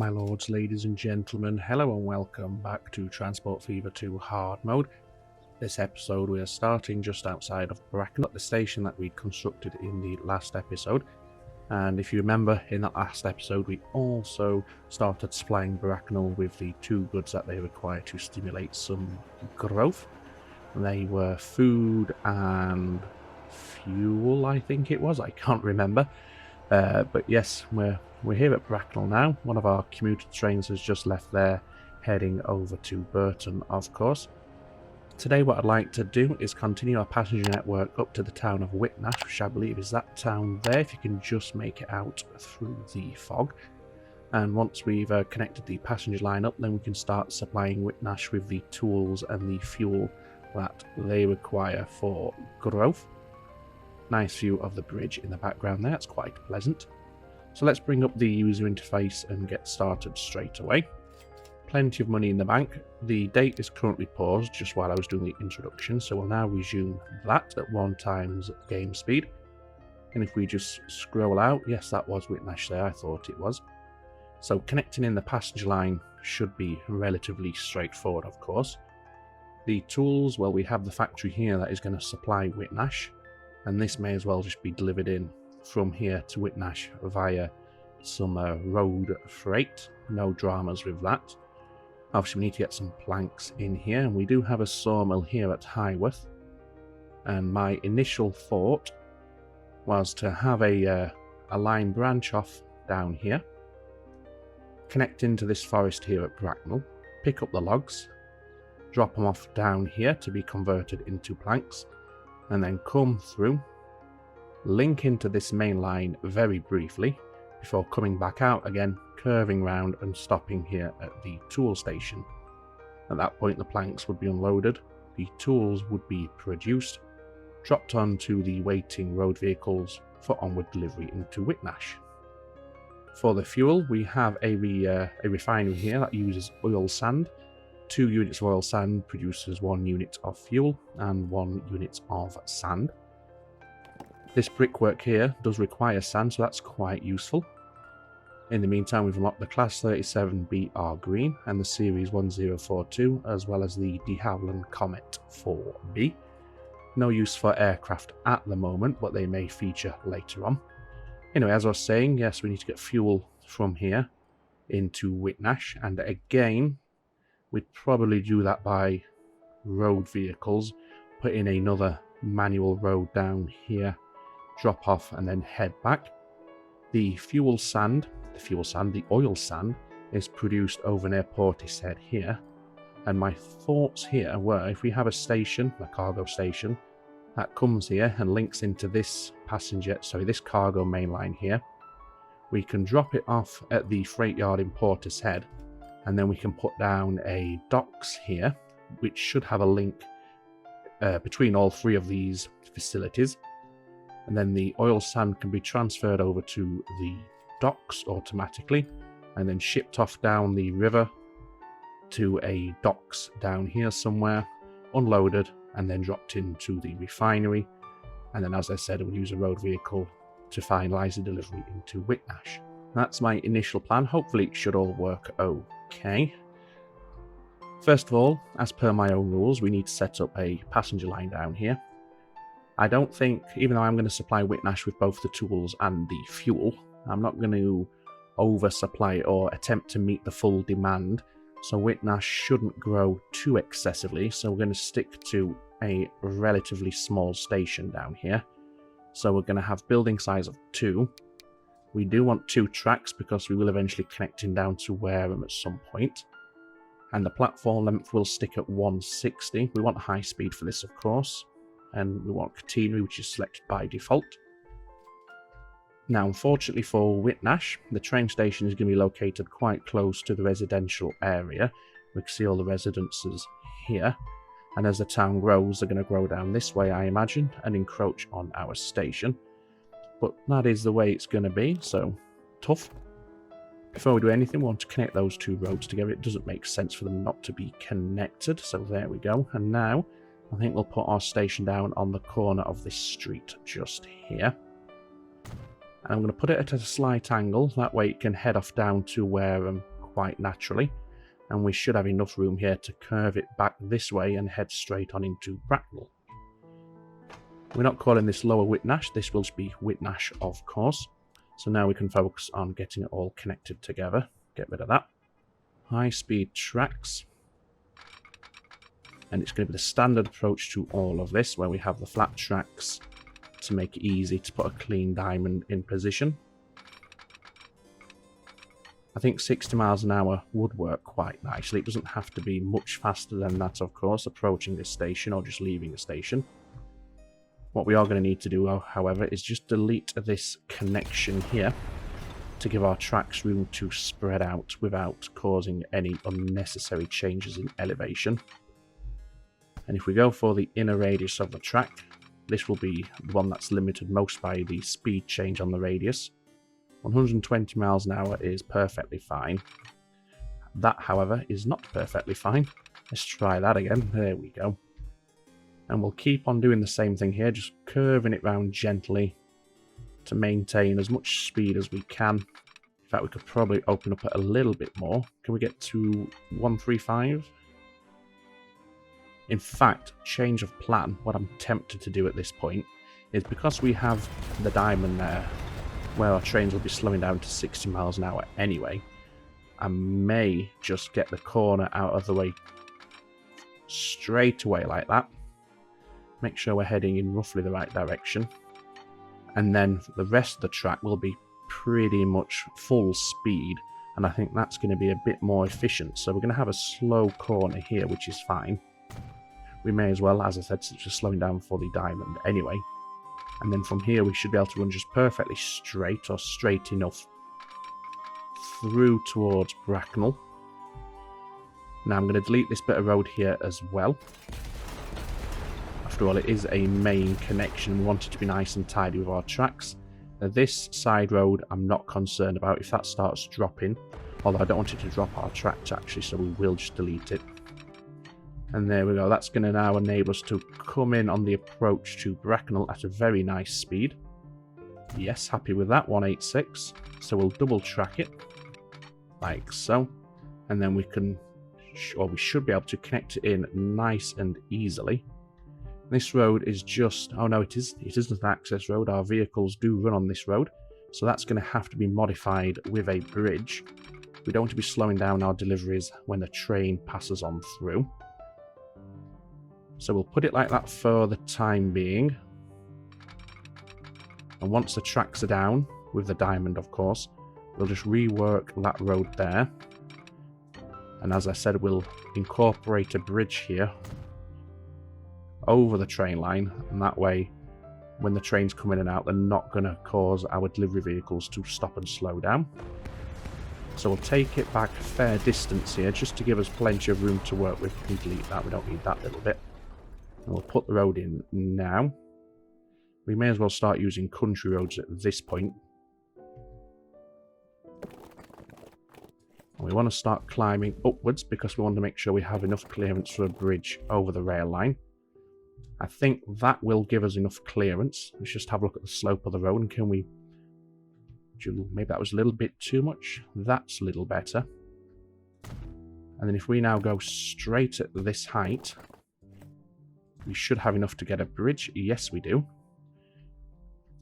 my lords, ladies and gentlemen, hello and welcome back to Transport Fever 2 Hard Mode. This episode we are starting just outside of Bracknell, at the station that we constructed in the last episode. And if you remember, in that last episode we also started supplying Bracknell with the two goods that they require to stimulate some growth. They were food and fuel, I think it was, I can't remember. But yes, we're here at Bracknell now. One of our commuter trains has just left there, heading over to Burton, of course. Today what I'd like to do is continue our passenger network up to the town of Whitnash, which I believe is that town there, if you can just make it out through the fog. And once we've connected the passenger line up, then we can start supplying Whitnash with the tools and the fuel that they require for growth. Nice view of the bridge in the background there, it's quite pleasant. So let's bring up the user interface and get started straight away. Plenty of money in the bank. The date is currently paused just while I was doing the introduction, so we'll now resume that at 1x game speed. And if we just scroll out, yes, that was Whitnash there, I thought it was. So connecting in the passenger line should be relatively straightforward, of course. The tools, well, we have the factory here that is going to supply Whitnash, and this may as well just be delivered in from here to Whitnash via some road freight. No dramas with that. Obviously we need to get some planks in here, and we do have a sawmill here at Highworth. And my initial thought was to have a line branch off down here, connect into this forest here at Bracknell, pick up the logs, drop them off down here to be converted into planks, and then come through, link into this main line very briefly before coming back out again, curving round and stopping here at the tool station. At that point the planks would be unloaded, the tools would be produced, dropped onto the waiting road vehicles for onward delivery into Whitnash. For the fuel, we have a refinery here that uses oil sand. 2 units of oil sand produces 1 unit of fuel and 1 unit of sand. This brickwork here does require sand, so that's quite useful. In the meantime, we've unlocked the Class 37BR Green and the Series 1042, as well as the de Havilland Comet 4B. No use for aircraft at the moment, but they may feature later on. Anyway, as I was saying, yes, we need to get fuel from here into Whitnash, and again, we'd probably do that by road vehicles, put in another manual road down here, drop off and then head back. The oil sand is produced over near Portishead here, and my thoughts here were, if we have a station, a cargo station, that comes here and links into this cargo main line here, we can drop it off at the freight yard in Portishead, and then we can put down a docks here, which should have a link between all 3 of these facilities. And then the oil sand can be transferred over to the docks automatically, and then shipped off down the river to a docks down here somewhere, unloaded, and then dropped into the refinery. And then, as I said, we'll use a road vehicle to finalise the delivery into Whitnash. That's my initial plan. Hopefully it should all work okay. First of all, as per my own rules, we need to set up a passenger line down here. I don't think, even though I'm going to supply Whitnash with both the tools and the fuel, I'm not going to oversupply or attempt to meet the full demand, so Whitnash shouldn't grow too excessively, so we're going to stick to a relatively small station down here. So we're going to have building size of 2. We do want 2 tracks because we will eventually connect in down to Wareham at some point. And the platform length will stick at 160. We want high speed for this, of course. And we want catenary, which is selected by default. Now, unfortunately for Whitnash, the train station is going to be located quite close to the residential area. We can see all the residences here. And as the town grows, they're going to grow down this way, I imagine, and encroach on our station. But that is the way it's going to be, so tough. Before we do anything, we want to connect those 2 roads together. It doesn't make sense for them not to be connected, so there we go. And now, I think we'll put our station down on the corner of this street just here. And I'm going to put it at a slight angle, that way it can head off down to where quite naturally, and we should have enough room here to curve it back this way and head straight on into Bracknell. We're not calling this lower Whitnash, this will be Whitnash of course. So now we can focus on getting it all connected together. Get rid of that. High speed tracks. And it's going to be the standard approach to all of this, where we have the flat tracks to make it easy to put a clean diamond in position. I think 60 miles an hour would work quite nicely. It doesn't have to be much faster than that, of course, approaching this station or just leaving the station. What we are going to need to do, however, is just delete this connection here to give our tracks room to spread out without causing any unnecessary changes in elevation. And if we go for the inner radius of the track, this will be the one that's limited most by the speed change on the radius. 120 miles an hour is perfectly fine. That, however, is not perfectly fine. Let's try that again. There we go. And we'll keep on doing the same thing here, just curving it round gently to maintain as much speed as we can. In fact, we could probably open up it a little bit more. Can we get to 135? In fact, change of plan, what I'm tempted to do at this point is, because we have the diamond there, where our trains will be slowing down to 60 miles an hour anyway, I may just get the corner out of the way straight away like that. Make sure we're heading in roughly the right direction. And then the rest of the track will be pretty much full speed, and I think that's going to be a bit more efficient. So we're going to have a slow corner here, which is fine. We may as well, as I said, just slowing down for the diamond anyway. And then from here we should be able to run just perfectly straight, or straight enough, through towards Bracknell. Now I'm going to delete this bit of road here as well. After all, it is a main connection. We want it to be nice and tidy with our tracks. Now, this side road I'm not concerned about if that starts dropping, although I don't want it to drop our tracks actually, so we will just delete it. And there we go. That's going to now enable us to come in on the approach to Bracknell at a very nice speed. Yes, happy with that, 186. So we'll double track it, like so. And then we can, or we should be able to connect it in nice and easily. This road is just, oh no, it isn't an access road. Our vehicles do run on this road, so that's going to have to be modified with a bridge. We don't want to be slowing down our deliveries when the train passes on through. So we'll put it like that for the time being. And once the tracks are down, with the diamond of course, we'll just rework that road there. And as I said, we'll incorporate a bridge here over the train line, and that way when the trains come in and out, they're not going to cause our delivery vehicles to stop and slow down. So we'll take it back a fair distance here just to give us plenty of room to work with. We can delete that, we don't need that little bit. And we'll put the road in now. We may as well start using country roads at this point. And we want to start climbing upwards because we want to make sure we have enough clearance for a bridge over the rail line. I think that will give us enough clearance. Let's just have a look at the slope of the road, and can we... Maybe that was a little bit too much. That's a little better. And then if we now go straight at this height, we should have enough to get a bridge. Yes, we do.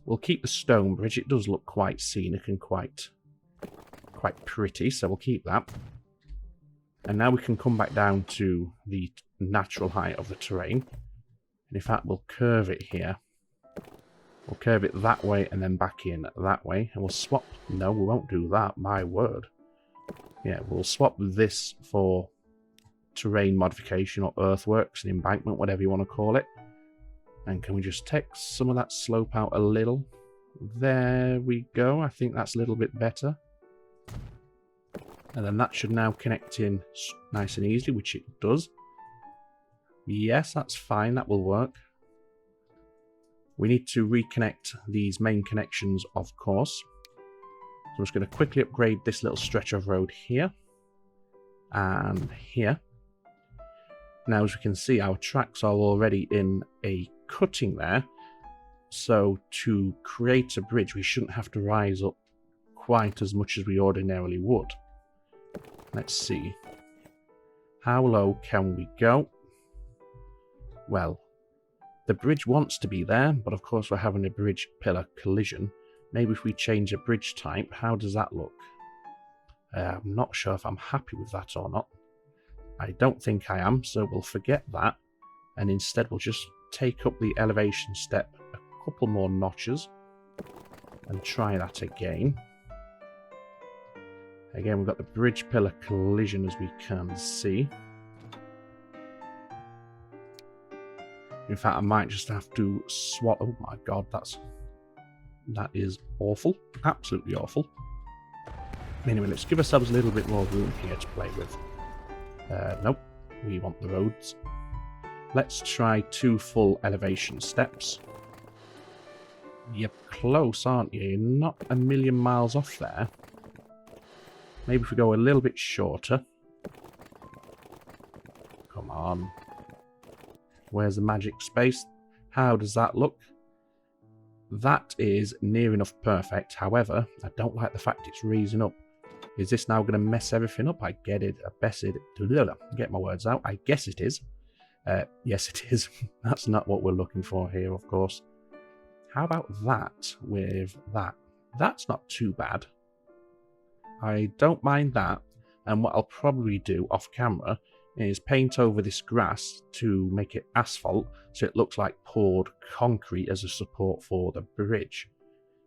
We'll keep the stone bridge. It does look quite scenic and quite pretty, so we'll keep that. And now we can come back down to the natural height of the terrain. And in fact, we'll curve it here. We'll curve it that way and then back in that way. And we'll swap... No, we won't do that. My word. Yeah, we'll swap this for terrain modification or earthworks and embankment, whatever you want to call it. And can we just take some of that slope out a little? There we go. I think that's a little bit better. And then that should now connect in nice and easily, which it does. Yes, that's fine. That will work. We need to reconnect these main connections, of course. So I'm just going to quickly upgrade this little stretch of road here. And here. Now, as we can see, our tracks are already in a cutting there. So to create a bridge, we shouldn't have to rise up quite as much as we ordinarily would. Let's see. How low can we go? Well, the bridge wants to be there, but of course we're having a bridge pillar collision. Maybe if we change a bridge type, how does that look? I'm not sure if I'm happy with that or not. I don't think I am, so we'll forget that. And instead we'll just take up the elevation step a couple more notches and try that again. Again, we've got the bridge pillar collision, as we can see. In fact, I might just have to swap. Oh my god, that is awful. Absolutely awful. Anyway, let's give ourselves a little bit more room here to play with. Nope, we want the roads. Let's try 2 full elevation steps. You're close, aren't you? You're not a million miles off there. Maybe if we go a little bit shorter. Come on. Where's the magic space? How does that look? That is near enough perfect. However, I don't like the fact it's raising up. Is this now going to mess everything up? I get it. Get my words out. I guess it is. Yes, it is. That's not what we're looking for here, of course. How about that with that? That's not too bad. I don't mind that. And what I'll probably do off camera is paint over this grass to make it asphalt so it looks like poured concrete as a support for the bridge.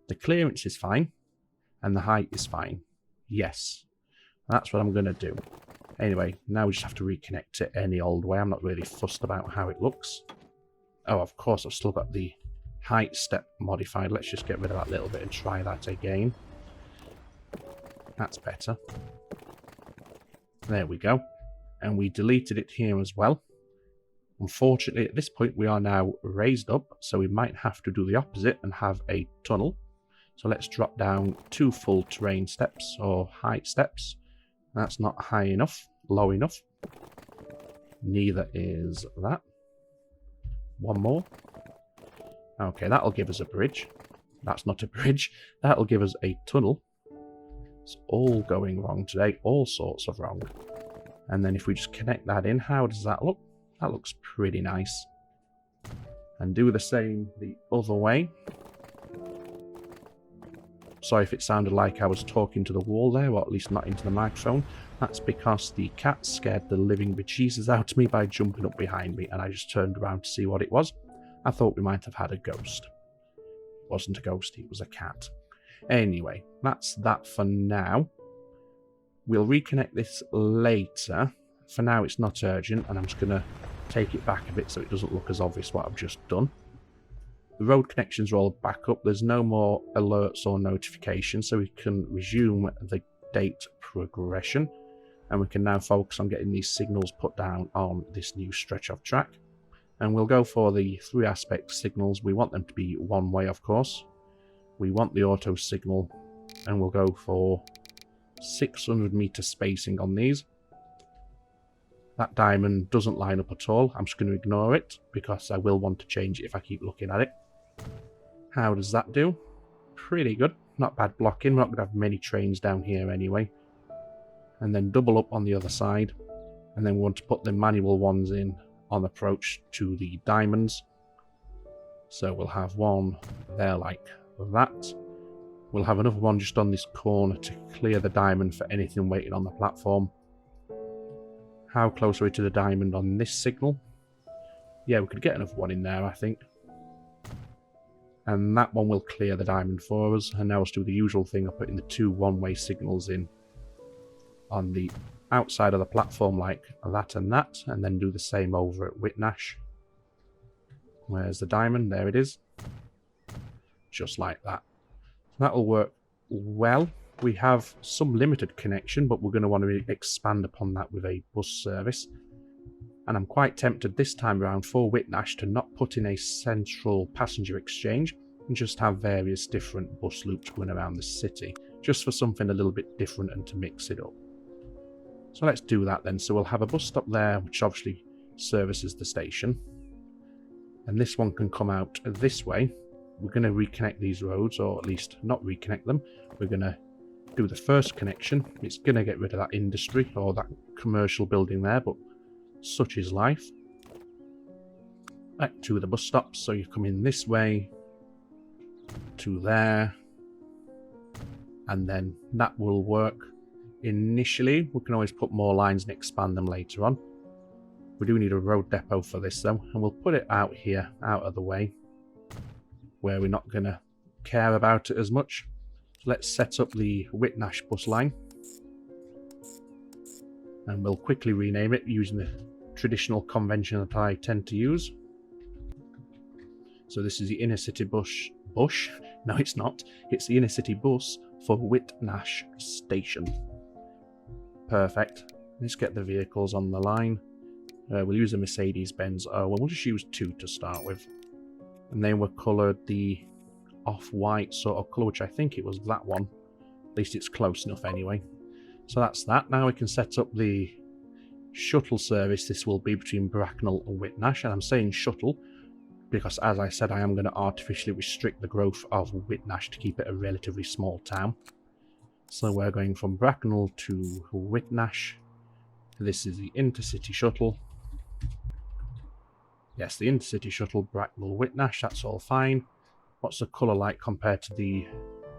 The clearance is fine and the height is fine. Yes, that's what I'm going to do. Anyway, now we just have to reconnect it any old way. I'm not really fussed about how it looks. Oh, of course, I've still got the height step modified. Let's just get rid of that little bit and try that again. That's better. There we go. And we deleted it here as well. Unfortunately, at this point, we are now raised up, so we might have to do the opposite and have a tunnel. So let's drop down 2 full terrain steps, or height steps. That's not high enough, low enough. Neither is that. 1 more. Okay, that'll give us a bridge. That's not a bridge. That'll give us a tunnel. It's all going wrong today, all sorts of wrong. And then if we just connect that in, how does that look? That looks pretty nice. And do the same the other way. Sorry if it sounded like I was talking to the wall there, or at least not into the microphone. That's because the cat scared the living bejesus out of me by jumping up behind me, and I just turned around to see what it was. I thought we might have had a ghost. It wasn't a ghost, it was a cat. Anyway, that's that for now. We'll reconnect this later. For now, it's not urgent, and I'm just going to take it back a bit so it doesn't look as obvious what I've just done. The road connections are all back up. There's no more alerts or notifications, so we can resume the date progression. And we can now focus on getting these signals put down on this new stretch of track. And we'll go for the 3 aspect signals. We want them to be one way, of course. We want the auto signal, and we'll go for 600 meter spacing on these. That diamond doesn't line up at all. I'm just going to ignore it because I will want to change it if I keep looking at it. How does that do? Pretty good. Not bad blocking. We're not going to have many trains down here anyway. And then double up on the other side. And then we want to put the manual ones in on approach to the diamonds. So we'll have one there like that. We'll have another one just on this corner to clear the diamond for anything waiting on the platform. How close are we to the diamond on this signal? Yeah, we could get another one in there, I think. And that one will clear the diamond for us. And now let's do the usual thing of putting the 2 one-way signals in on the outside of the platform like that and that. And then do the same over at Whitnash. Where's the diamond? There it is. Just like that. That'll work well. We have some limited connection, but we're going to want to expand upon that with a bus service. And I'm quite tempted this time around for Whitnash to not put in a central passenger exchange and just have various different bus loops going around the city, just for something a little bit different and to mix it up. So let's do that then. So we'll have a bus stop there, which obviously services the station. And this one can come out this way. We're going to reconnect these roads, or at least not reconnect them. We're going to do the first connection. It's going to get rid of that industry or that commercial building there, but such is life. Back to the bus stop, so you come in this way to there, and then that will work initially. We can always put more lines and expand them later on. We do need a road depot for this though, and we'll put it out here, out of the way, where we're not going to care about it as much. So let's set up the Whitnash bus line, and we'll quickly rename it using the traditional convention that I tend to use. So this is the inner city bus. No, it's not. It's the inner city bus for Whitnash Station. Perfect. Let's get the vehicles on the line. We'll use a Mercedes-Benz. Oh, well, we'll just use 2 to start with. And then we're coloured the off-white sort of colour, which I think it was that one. At least it's close enough anyway. So that's that. Now we can set up the shuttle service. This will be between Bracknell and Whitnash. And I'm saying shuttle because, as I said, I am going to artificially restrict the growth of Whitnash to keep it a relatively small town. So we're going from Bracknell to Whitnash. This is the intercity shuttle. Yes, the intercity shuttle, Bracknell, Whitnash, that's all fine. What's the colour like compared to the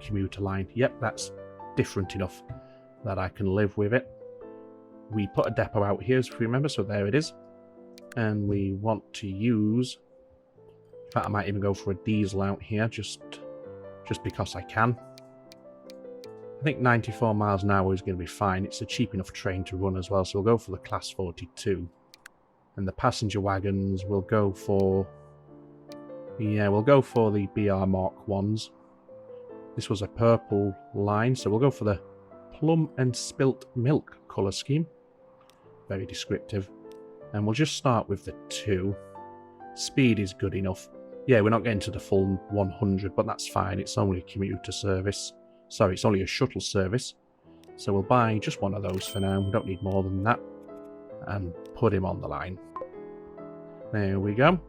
commuter line? Yep, that's different enough that I can live with it. We put a depot out here, if you remember, so there it is. And we want to use... In fact, I might even go for a diesel out here, just because I can. I think 94 miles an hour is going to be fine. It's a cheap enough train to run as well, so we'll go for the Class 42. And the passenger wagons will go for... Yeah, we'll go for the BR Mark 1s. This was a purple line, so we'll go for the plum and spilt milk colour scheme. Very descriptive. And we'll just start with the 2. Speed is good enough. Yeah, we're not getting to the full 100, but that's fine. It's only a commuter service. Sorry, it's only a shuttle service. So we'll buy just one of those for now. We don't need more than that. And put him on the line. There we go.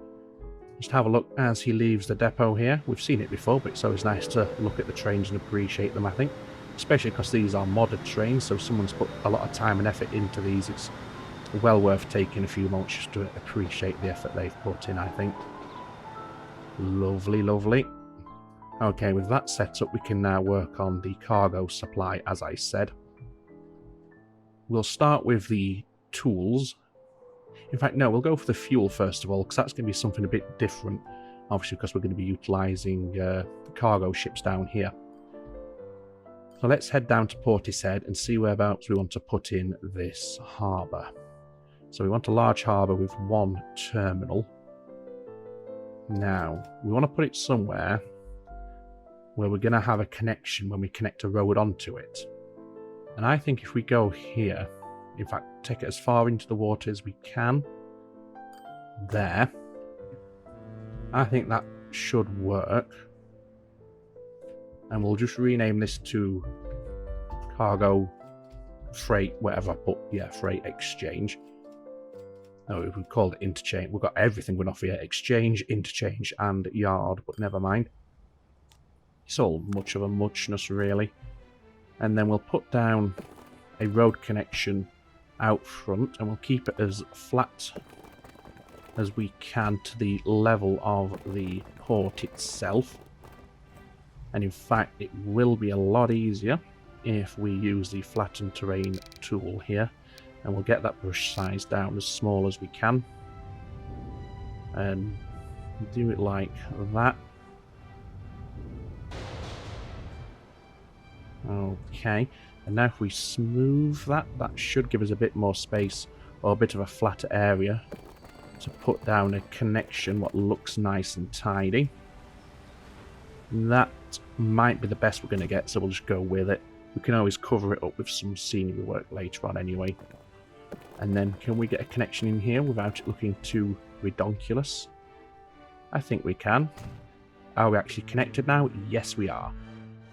Just have a look as he leaves the depot here. We've seen it before, but it's always nice to look at the trains and appreciate them, I think. Especially because these are modded trains, so someone's put a lot of time and effort into these. It's well worth taking a few moments just to appreciate the effort they've put in, I think. Lovely, lovely. Okay, with that set up, we can now work on the cargo supply, as I said. We'll start with the tools. In fact, no, we'll go for the fuel first of all, because that's going to be something a bit different. Obviously, because we're going to be utilising cargo ships down here. So let's head down to Portishead and see whereabouts we want to put in this harbour. So we want a large harbour with 1 terminal. Now, we want to put it somewhere where we're going to have a connection when we connect a road onto it. And I think if we go here, in fact, take it as far into the water as we can, there, I think that should work. And we'll just rename this to cargo, freight, whatever, but yeah, freight exchange. No, we called it interchange. We've got everything going off here. Exchange, interchange, and yard, but never mind. It's all much of a muchness, really. And then we'll put down a road connection out front, and we'll keep it as flat as we can to the level of the port itself. And in fact, it will be a lot easier if we use the flatten terrain tool here. And we'll get that brush size down as small as we can. And do it like that. Okay. And now if we smooth that, that should give us a bit more space or a bit of a flatter area to put down a connection what looks nice and tidy. That might be the best we're going to get, so we'll just go with it. We can always cover it up with some scenery work later on anyway. And then can we get a connection in here without it looking too redonkulous? I think we can. Are we actually connected now? Yes, we are.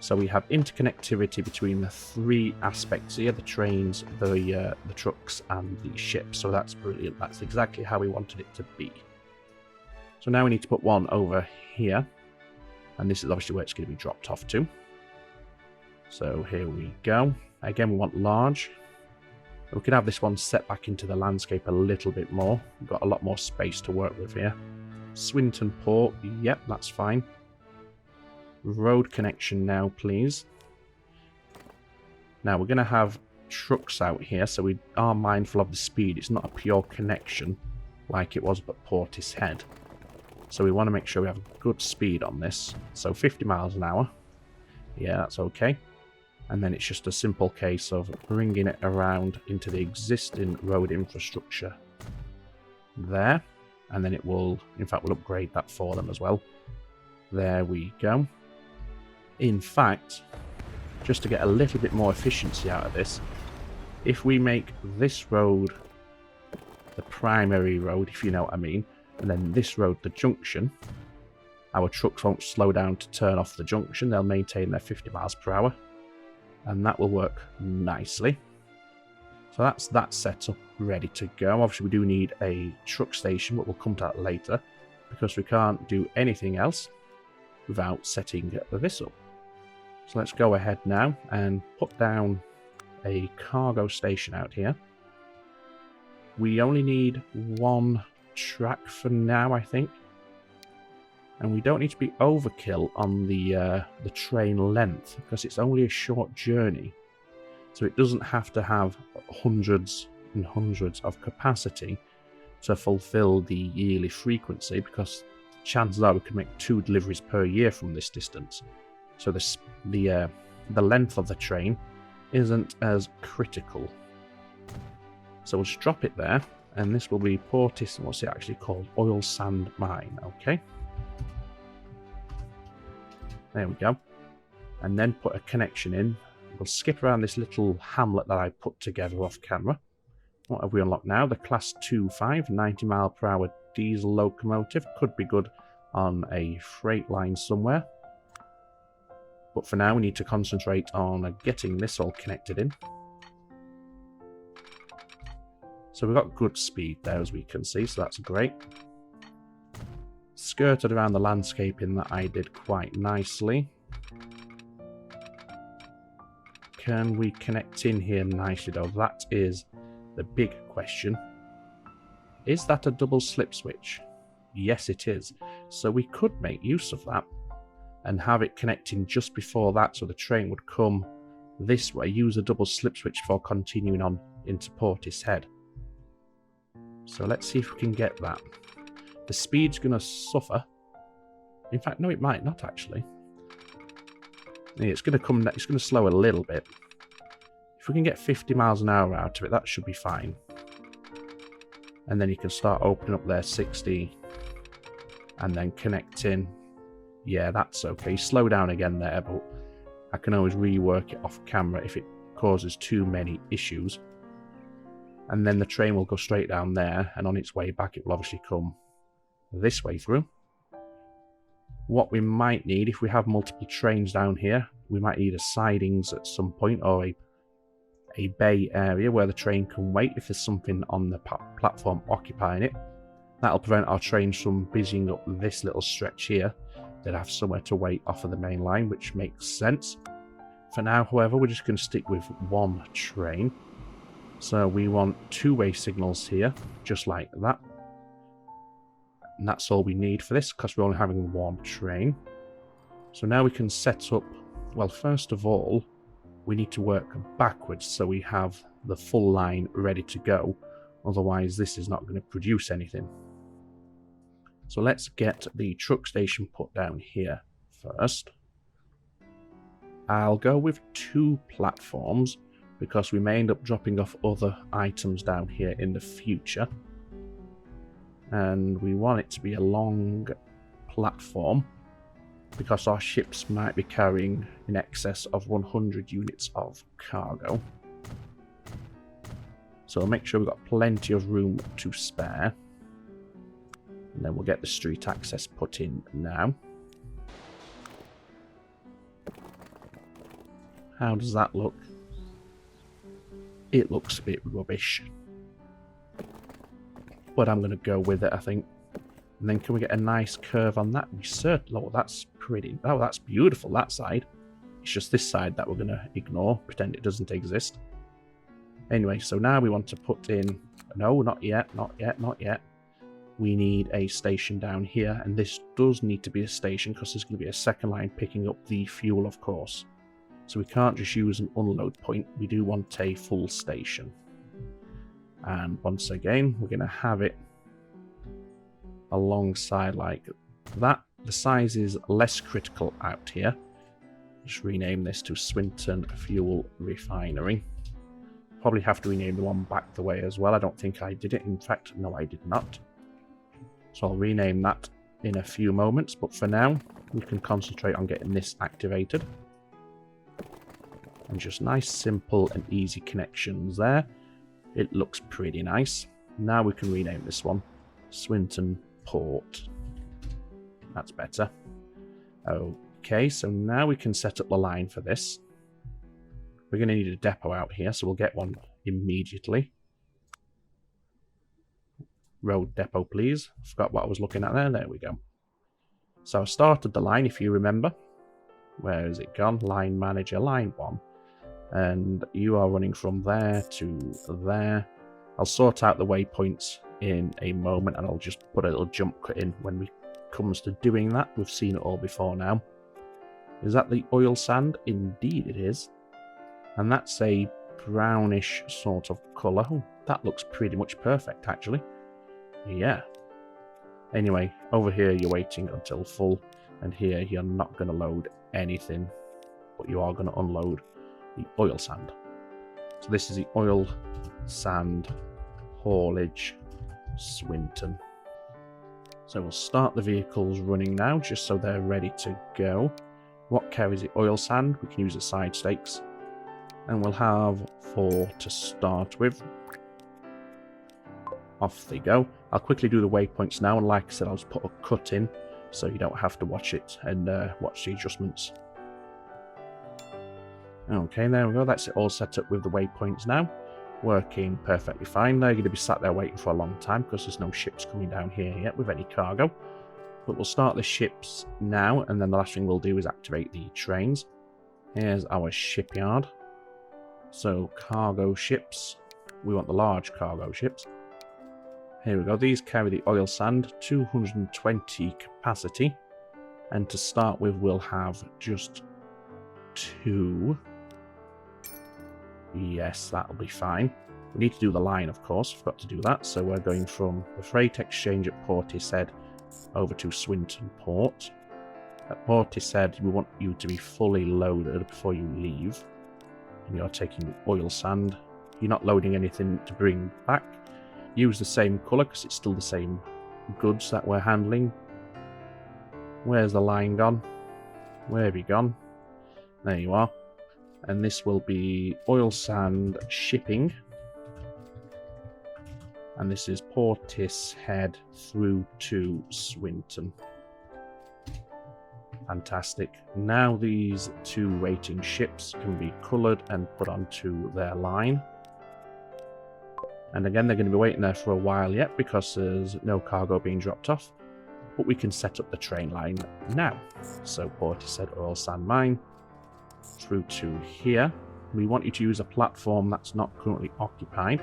So we have interconnectivity between the 3 aspects here, the trains, the trucks, and the ships. So that's brilliant. That's exactly how we wanted it to be. So now we need to put one over here. And this is obviously where it's going to be dropped off to. So here we go. Again, we want large. We can have this one set back into the landscape a little bit more. We've got a lot more space to work with here. Swinton port, yep, that's fine. Road connection now, please. Now we're going to have trucks out here, so we are mindful of the speed. It's not a pure connection like it was at Portishead. So we want to make sure we have good speed on this. So 50 miles an hour. Yeah, that's okay. And then it's just a simple case of bringing it around into the existing road infrastructure there. And then it will, in fact, we'll upgrade that for them as well. There we go. In fact, just to get a little bit more efficiency out of this, if we make this road the primary road, if you know what I mean, and then this road the junction, our trucks won't slow down to turn off the junction. They'll maintain their 50 miles per hour. And that will work nicely. So that's that setup ready to go. Obviously we do need a truck station, but we'll come to that later, because we can't do anything else without setting this up. So let's go ahead now and put down a cargo station out here. We only need one track for now, I think. And we don't need to be overkill on the train length, because it's only a short journey. So it doesn't have to have hundreds and hundreds of capacity to fulfill the yearly frequency, because chances are we can make 2 deliveries per year from this distance. So the length of the train isn't as critical. So we'll just drop it there, and this will be Portis, what's it actually called? Oil Sand Mine, okay. There we go. And then put a connection in. We'll skip around this little hamlet that I put together off camera. What have we unlocked now? The Class 2.5, 90 mile per hour diesel locomotive. Could be good on a freight line somewhere. But for now we need to concentrate on getting this all connected in. So we've got good speed there, as we can see, so that's great. Skirted around the landscaping that I did quite nicely. Can we connect in here nicely though? That is the big question. Is that a double slip switch? Yes, it is. So we could make use of that and have it connecting just before that, so the train would come this way, use a double slip switch before continuing on into Portishead. So let's see if we can get that. The speed's going to suffer. In fact, no, it might not actually. Yeah, it's going to slow a little bit. If we can get 50 miles an hour out of it, that should be fine. And then you can start opening up there 60 and then connecting. Yeah, that's okay. Slow down again there, but I can always rework it off camera if it causes too many issues. And then the train will go straight down there, and on its way back it will obviously come this way through. What we might need, if we have multiple trains down here, we might need a sidings at some point, or a bay area where the train can wait if there's something on the platform occupying it. That'll prevent our trains from busying up this little stretch here. They'd have somewhere to wait off of the main line, which makes sense. For now, however, we're just going to stick with one train. So we want 2-way signals here, just like that. And that's all we need for this, because we're only having one train. So now we can set up, well, first of all, we need to work backwards so we have the full line ready to go. Otherwise, this is not going to produce anything. So let's get the truck station put down here first. I'll go with 2 platforms, because we may end up dropping off other items down here in the future. And we want it to be a long platform, because our ships might be carrying in excess of 100 units of cargo. So we'll make sure we've got plenty of room to spare. And then we'll get the street access put in now. How does that look? It looks a bit rubbish. But I'm going to go with it, I think. And then can we get a nice curve on that? We certainly... Oh, that's pretty. Oh, that's beautiful, that side. It's just this side that we're going to ignore, pretend it doesn't exist. Anyway, so now we want to put in... No, not yet, not yet, not yet. We need a station down here, and this does need to be a station because there's going to be a second line picking up the fuel, of course. So we can't just use an unload point. We do want a full station. And once again, we're going to have it alongside like that. The size is less critical out here. Just rename this to Swinton Fuel Refinery. Probably have to rename the one back the way as well. I don't think I did it. In fact, no, I did not. So I'll rename that in a few moments. But for now, we can concentrate on getting this activated. And just nice, simple and easy connections there. It looks pretty nice. Now we can rename this one Swinton Port. That's better. Okay, so now we can set up the line for this. We're going to need a depot out here, so we'll get one immediately. Road depot, please. I forgot what I was looking at there. There we go. So I started the line, if you remember. Where is it gone? Line manager, line 1. And you are running from there to there. I'll sort out the waypoints in a moment, and I'll just put a little jump cut in when it comes to doing that. We've seen it all before now. Is that the oil sand? Indeed it is. And that's a brownish sort of colour. Oh, that looks pretty much perfect, actually. Yeah. Anyway, over here you're waiting until full, and here you're not going to load anything, but you are going to unload the oil sand. So this is the oil sand haulage Swinton. So we'll start the vehicles running now, just so they're ready to go. What carries the oil sand? We can use the side stakes. And we'll have 4 to start with. Off they go. I'll quickly do the waypoints now, and like I said, I'll just put a cut in so you don't have to watch it and watch the adjustments. Okay, there we go. That's it all set up with the waypoints now. Working perfectly fine. They're going to be sat there waiting for a long time because there's no ships coming down here yet with any cargo. But we'll start the ships now, and then the last thing we'll do is activate the trains. Here's our shipyard. So, cargo ships. We want the large cargo ships. Here we go. These carry the oil sand, 220 capacity. And to start with, we'll have just 2. Yes, that'll be fine. We need to do the line, of course. Forgot to do that. So we're going from the freight exchange at Portishead over to Swinton Port. At Portishead, we want you to be fully loaded before you leave. And you're taking the oil sand. You're not loading anything to bring back. Use the same colour because it's still the same goods that we're handling. Where's the line gone? Where have you gone? There you are. And this will be oil sand shipping. And this is Portishead through to Swinton. Fantastic. Now these 2 waiting ships can be coloured and put onto their line. And again, they're going to be waiting there for a while yet because there's no cargo being dropped off. But we can set up the train line now. So Portishead oil sand mine through to here. We want you to use a platform that's not currently occupied.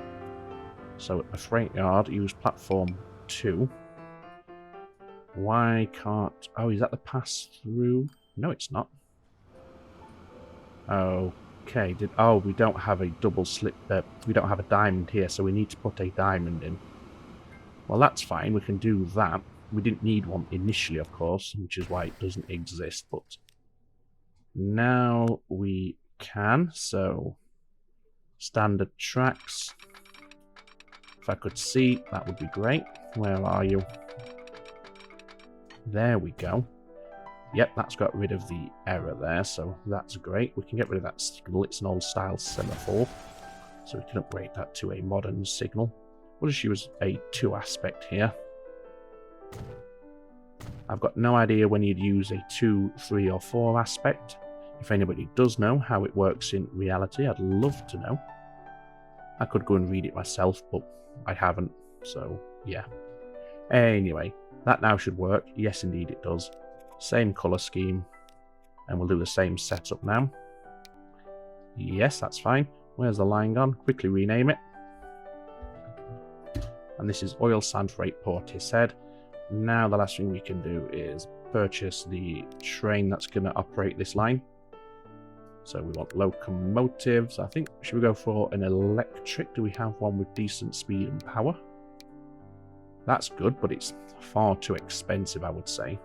So at the freight yard, use platform 2. Why can't... Oh, is that the pass-through? No, it's not. Okay. Oh, we don't have a double slip... we don't have a diamond here, so we need to put a diamond in. Well, that's fine. We can do that. We didn't need one initially, of course, which is why it doesn't exist, but... Now we can. So, standard tracks. If I could see, that would be great. Where are you? There we go. Yep, that's got rid of the error there, so that's great. We can get rid of that signal. It's an old style semaphore, so we can upgrade that to a modern signal. We'll just use a 2 aspect here. I've got no idea when you'd use a 2, 3 or 4 aspect. If anybody does know how it works in reality, I'd love to know. I could go and read it myself, but I haven't, so yeah. Anyway, that now should work. Yes, indeed it does. Same colour scheme. And we'll do the same setup now. Yes, that's fine. Where's the line gone? Quickly rename it. And this is oil sand freight Portishead. Now the last thing we can do is purchase the train that's going to operate this line. So we want locomotives. I think, should we go for an electric? Do we have one with decent speed and power? That's good, but it's far too expensive, I would say.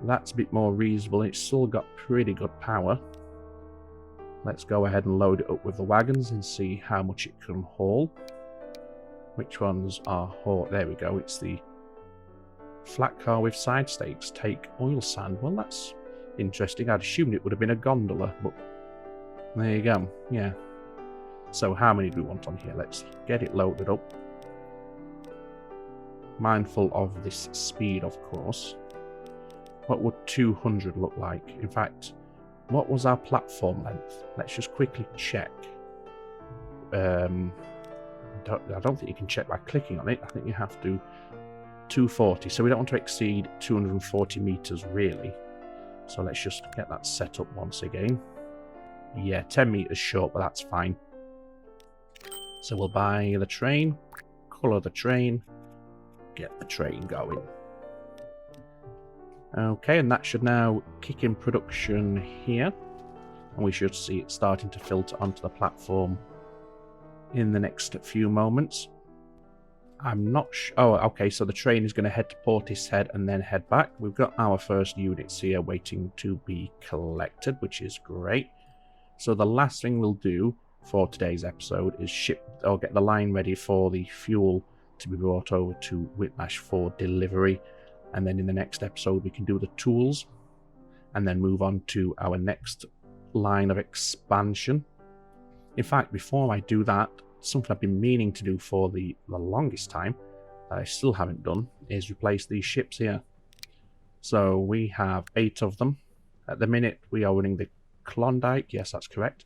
That's a bit more reasonable. It's still got pretty good power. Let's go ahead and load it up with the wagons and see how much it can haul. Which ones are haul? There we go. It's the flat car with side stakes. Take oil sand. Well, that's interesting. I'd assumed it would have been a gondola, but there you go. Yeah. So how many do we want on here? Let's get it loaded up. Mindful of this speed, of course. What would 200 look like? In fact, what was our platform length? Let's just quickly check. I don't think you can check by clicking on it. I think you have to 240. So we don't want to exceed 240 meters really. So let's just get that set up once again. Yeah, 10 meters short, but that's fine. So we'll buy the train, colour the train, get the train going. Okay, and that should now kick in production here. And we should see it starting to filter onto the platform in the next few moments. I'm not sure. Oh, okay, so the train is going to head to Portishead and then head back. We've got our first units here waiting to be collected, which is great. So the last thing we'll do for today's episode is ship or get the line ready for the fuel to be brought over to Whitnash for delivery. And then in the next episode we can do the tools and then move on to our next line of expansion. In fact, before I do that, something I've been meaning to do for the longest time that I still haven't done is replace these ships here. So we have 8 of them. At the minute we are running the Klondike, yes that's correct.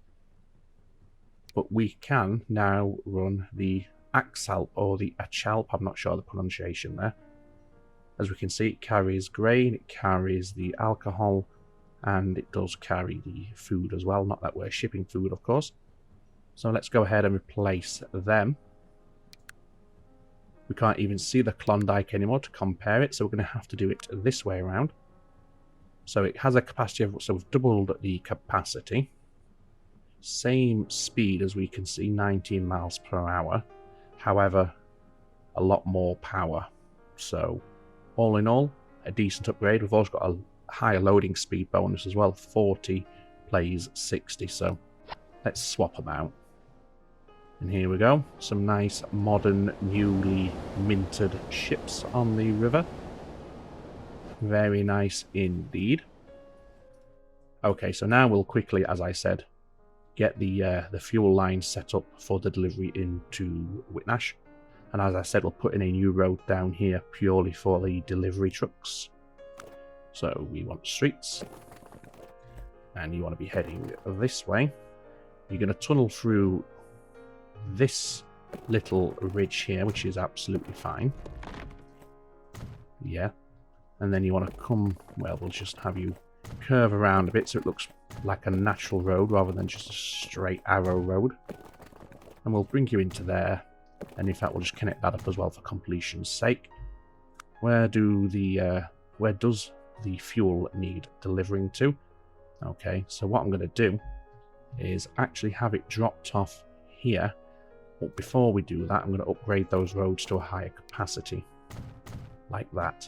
But we can now run the Axalp or the Achalp, I'm not sure the pronunciation there. As we can see, it carries grain, it carries the alcohol, and it does carry the food as well. Not that we're shipping food, of course. So let's go ahead and replace them. We can't even see the Klondike anymore to compare it, so we're going to have to do it this way around. So it has a capacity of, so we've doubled the capacity. Same speed as we can see, 19 miles per hour. However, a lot more power. So all in all, a decent upgrade. We've also got a higher loading speed bonus as well. 40 plays 60. So let's swap them out. And here we go. Some nice modern, newly minted ships on the river. Very nice indeed. Okay, so now we'll quickly, as I said, get the fuel line set up for the delivery into Whitnash. And as I said, we'll put in a new road down here purely for the delivery trucks. So we want streets. And you want to be heading this way. You're going to tunnel through this little ridge here, which is absolutely fine. Yeah. And then you want to come, well, we'll just have you curve around a bit so it looks like a natural road rather than just a straight arrow road. And we'll bring you into there. And in fact, we'll just connect that up as well for completion's sake. Where does the fuel need delivering to? Okay, so what I'm going to do is actually have it dropped off here. But before we do that, I'm going to upgrade those roads to a higher capacity. Like that.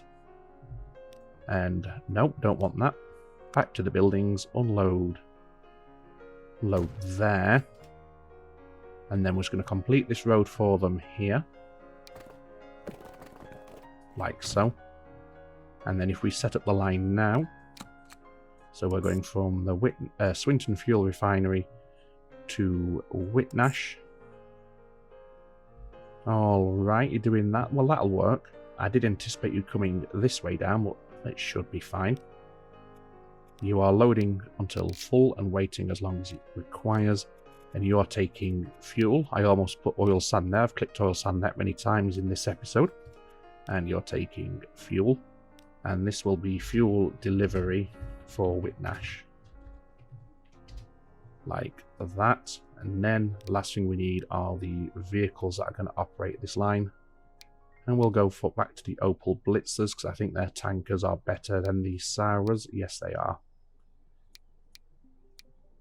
And nope, don't want that. Back to the buildings, unload. Load there. And then we're just going to complete this road for them here. Like so. And then if we set up the line now. So we're going from the Swinton Fuel Refinery to Whitnash. Alright, you're doing that. Well, that'll work. I did anticipate you coming this way down, but it should be fine. You are loading until full and waiting as long as it requires. And you're taking fuel. I almost put oil sand there. I've clicked oil sand that many times in this episode. And you're taking fuel. And this will be fuel delivery for Whitnash. Like that. And then the last thing we need are the vehicles that are going to operate this line. And we'll go back to the Opel Blitzers, because I think their tankers are better than the Sauras. Yes, they are.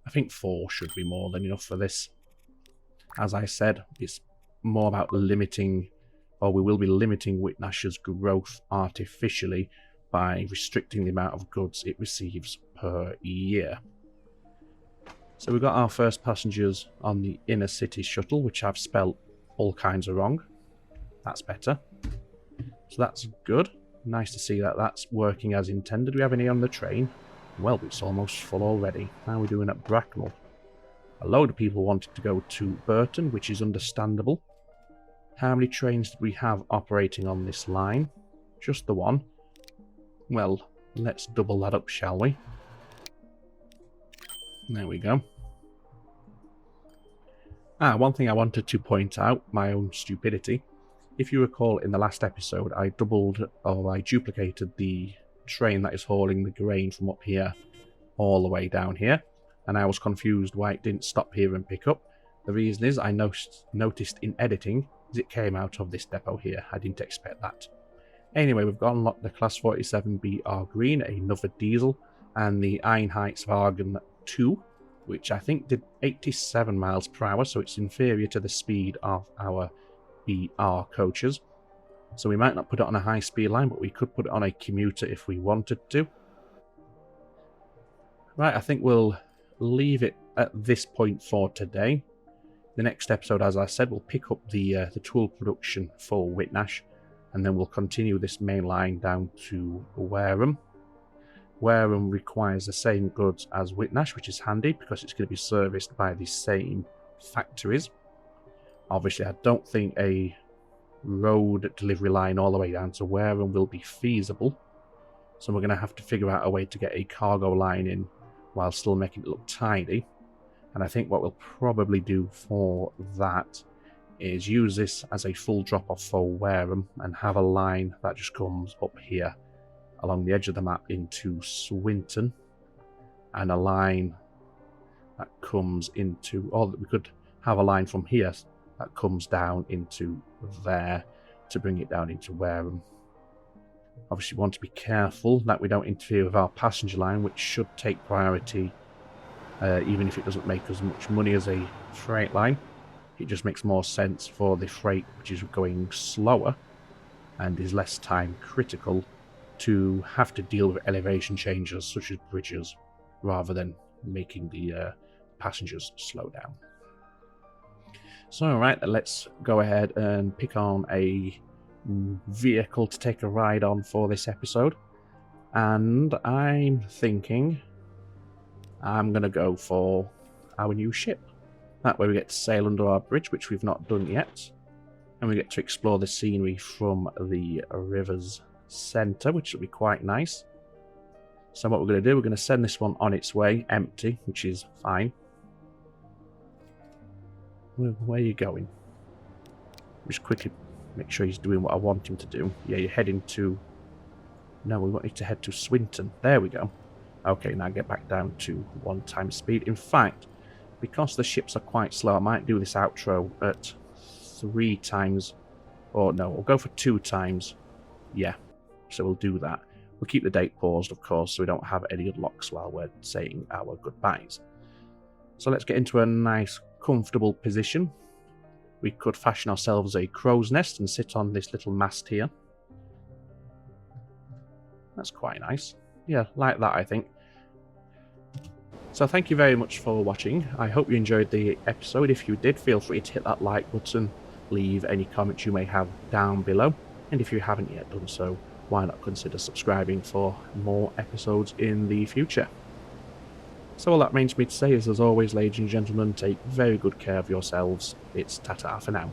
I think 4 should be more than enough for this. As I said, it's more about limiting, or we will be limiting Whitnash's growth artificially by restricting the amount of goods it receives per year. So we've got our first passengers on the inner city shuttle, which I've spelt all kinds of wrong. That's better. So that's good. Nice to see that that's working as intended. Do we have any on the train? Well, it's almost full already. How are we doing at Bracknell? A load of people wanted to go to Burton, which is understandable. How many trains did we have operating on this line? Just the one. Well, let's double that up, shall we? There we go. One thing I wanted to point out, my own stupidity. If you recall, in the last episode, I duplicated the train that is hauling the grain from up here all the way down here, and I was confused why it didn't stop here and pick up. The reason is I noticed in editing is it came out of this depot here. I didn't expect that. Anyway, we've got unlocked the Class 47BR Green, another diesel, and the Einheitswagen 2, which I think did 87 miles per hour, so it's inferior to the speed of our BR coaches. So we might not put it on a high-speed line, but we could put it on a commuter if we wanted to. Right, I think we'll leave it at this point for today. The next episode, as I said, we'll pick up the tool production for Whitnash, and then we'll continue this main line down to Wareham. Wareham requires the same goods as Whitnash, which is handy because it's going to be serviced by the same factories. Obviously, I don't think a road delivery line all the way down to Wareham will be feasible, so we're going to have to figure out a way to get a cargo line in while still making it look tidy. And I think what we'll probably do for that is use this as a full drop-off for Wareham and have a line that just comes up here along the edge of the map into Swinton, and a line that comes into, or we could have a line from here that comes down into there to bring it down into Wareham. Obviously, we want to be careful that we don't interfere with our passenger line, which should take priority, even if it doesn't make as much money as a freight line. It just makes more sense for the freight, which is going slower and is less time critical, to have to deal with elevation changes such as bridges, rather than making the passengers slow down. So alright, let's go ahead and pick on a vehicle to take a ride on for this episode. And I'm thinking I'm going to go for our new ship. That way we get to sail under our bridge, which we've not done yet. And we get to explore the scenery from the river's centre, which will be quite nice. So what we're going to do, we're going to send this one on its way, empty, which is fine. Where are you going? Just quickly make sure he's doing what I want him to do. Yeah, you're heading to... No, we want you to head to Swinton. There we go. Okay, now get back down to 1x speed. In fact, because the ships are quite slow, I might do this outro at 3 times. Or no, we'll go for 2 times. Yeah, so we'll do that. We'll keep the date paused, of course, so we don't have any unlocks while we're saying our goodbyes. So let's get into a nice, comfortable position. We could fashion ourselves a crow's nest and sit on this little mast here. That's quite nice. Yeah, like that, I think. So thank you very much for watching. I hope you enjoyed the episode. If you did, feel free to hit that like button, leave any comments you may have down below, and if you haven't yet done so, why not consider subscribing for more episodes in the future. So all that remains for me to say is, as always, ladies and gentlemen, take very good care of yourselves. It's ta-ta for now.